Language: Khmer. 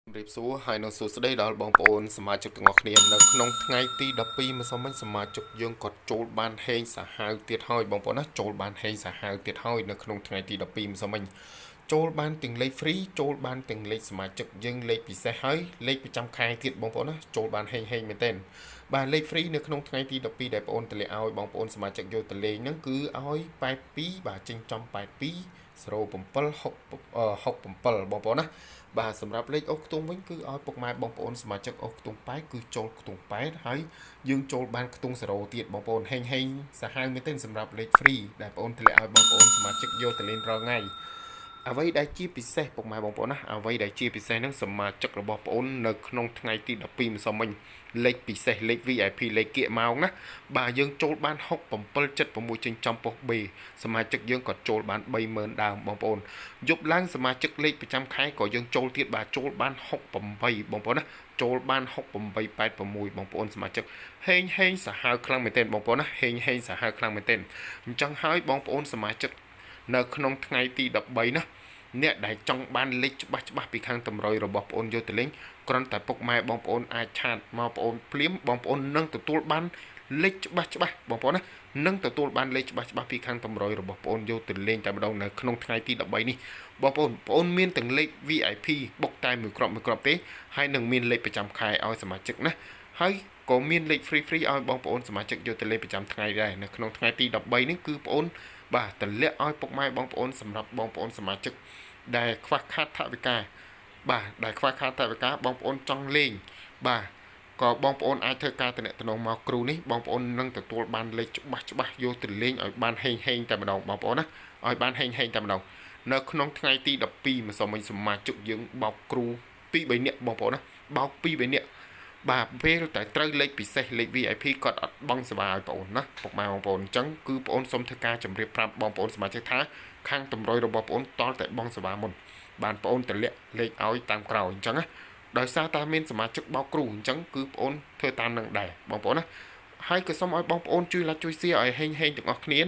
រៀបសួរហើយនៅសួស្តីដល់បងប្អូនសមាជិកទាំងអស់គ្នានៅក្នុងថ្ងៃទី12ម្សិលមិញសមាជិកយើងក៏ចូលបានហេងសាហាវទៀតហើយបងប្អូនណាចូលបានហេងសាហាវទៀតហើយនៅក្នុងថ្ងៃទី12ម្សិលមិញចូលបានទាំងលេខ free ចូលបានទាំងលេខសមាជិកយើងលេខពិសេសហើយលេខប្រចាំខែទៀតបងប្អូនណាចូលបានហេងមែនទែនបាទលេខ free នៅក្នុងថ្ងៃទី12ដែលបងប្អូនតម្លាក់ឲ្យបងប្អូនសមាជិកយកទៅលេងហ្នឹងគឺឲ្យ82បាទចេញចំ82 0767បងប្អូនណាបាទសម្រាប់លេខអូសខ្ទង់វិញគឺឲ្យពុកម៉ែបងប្អូនសមាជិកអូសខ្ទង់8គឺចូលខ្ទង់8ហើយយើងចូលបានខ្ទង់0ទៀតបងប្អូនហេងសាហាវមែនទែនសម្រាប់លេខ free ដែលបងប្អូនតម្លាក់ឲ្យបងប្អូនសមាជិកយកទៅលេងរាល់ថ្ងៃអ្វីដែលជាពិសេសពុកម៉ែបងប្អូនណាអ្វីដែលជាពិសេសហ្នឹងសមាជិករបស់បងប្អូននៅក្នុងថ្ងៃទី12ម្សិលមិញលេខពិសេសលេខ VIP លេខគៀកម៉ោងណាបាទយើងចូលបាន67.6ចេញចំប៉ុស B សមាជិកយើងក៏ចូលបាន30000ដើមបងប្អូនយប់ឡើងសមាជិកលេខប្រចាំខែក៏យើងចូលទៀតបាទចូលបាន68បងប្អូនណាចូលបាន6886បងប្អូនសមាជិកហេងសាហាវខ្លាំងមែនទែនបងប្អូនណាហេងសាហាវខ្លាំងមែនទែនអញ្ចឹងហើយបងប្អូនសមាជិកនៅក្នុងថ្ងៃទី13ណាអ្នកដែលចង់បានលេខច្បាស់ពីខាងតម្រុយរបស់បងប្អូនយកទៅលេងគ្រាន់តែពុកម៉ែបងប្អូនអាចឆាតមកបងប្អូនភ្លាមបងប្អូននឹងទទួលបានលេខច្បាស់បងប្អូនណានឹងទទួលបានលេខច្បាស់ពីខាងតម្រុយរបស់បងប្អូនយកទៅលេងតែម្ដងនៅក្នុងថ្ងៃទី13នេះបងប្អូនមានទាំងលេខ VIP បុកតែមួយគ្រាប់ទេហើយនឹងមានលេខប្រចាំខែឲ្យសមាជិកណាហើយក៏មានលេខ free ឲ្យបងប្អូនសមាជិកយកទៅលេងប្រចាំថ្ងៃដែរនៅក្នុងថ្ងៃទី13នេះគឺបងប្អូនបាទតម្លាក់ឲ្យពុកម៉ែបងប្អូនសម្រាប់បងប្អូនសមាជិកដែលខ្វះខាតថវិកាបាទដែលខ្វះខាតថវិកាបងប្អូនចង់លេងបាទក៏បងប្អូនអាចធ្វើការតំណែងមកគ្រូនេះបងប្អូននឹងទទួលបានលេខច្បាស់យកទៅលេងឲ្យបានហេងតែម្ដងបងប្អូនណាឲ្យបានហេងតែម្ដងនៅក្នុងថ្ងៃទី12ម្សិលមិញសមាជិកយើងបោកគ្រូ2-3នាក់បងប្អូនណាបោក2-3នាក់បាទពេលតែត្រូវលេខពិសេសលេខ VIP គាត់អត់បង់សេវាឲ្យបងប្អូនណាពុកម៉ែបងប្អូនអញ្ចឹងគឺបងប្អូនសូមធ្វើការជម្រាបប្រាប់បងប្អូនសមាជិកថាខាងតម្រុយរបស់បងប្អូនតល់តែបង់សេវាមុនបានបងប្អូនតម្លាក់លេខឲ្យតាមក្រោយអញ្ចឹងណាដោយសារតែមានសមាជិកបោកគ្រូអញ្ចឹងគឺបងប្អូនធ្វើតាមនឹងដែរបងប្អូនណាហើយក៏សូមឲ្យបងប្អូនជួយ like ជួយ share ឲ្យហេងទាំងអស់គ្នា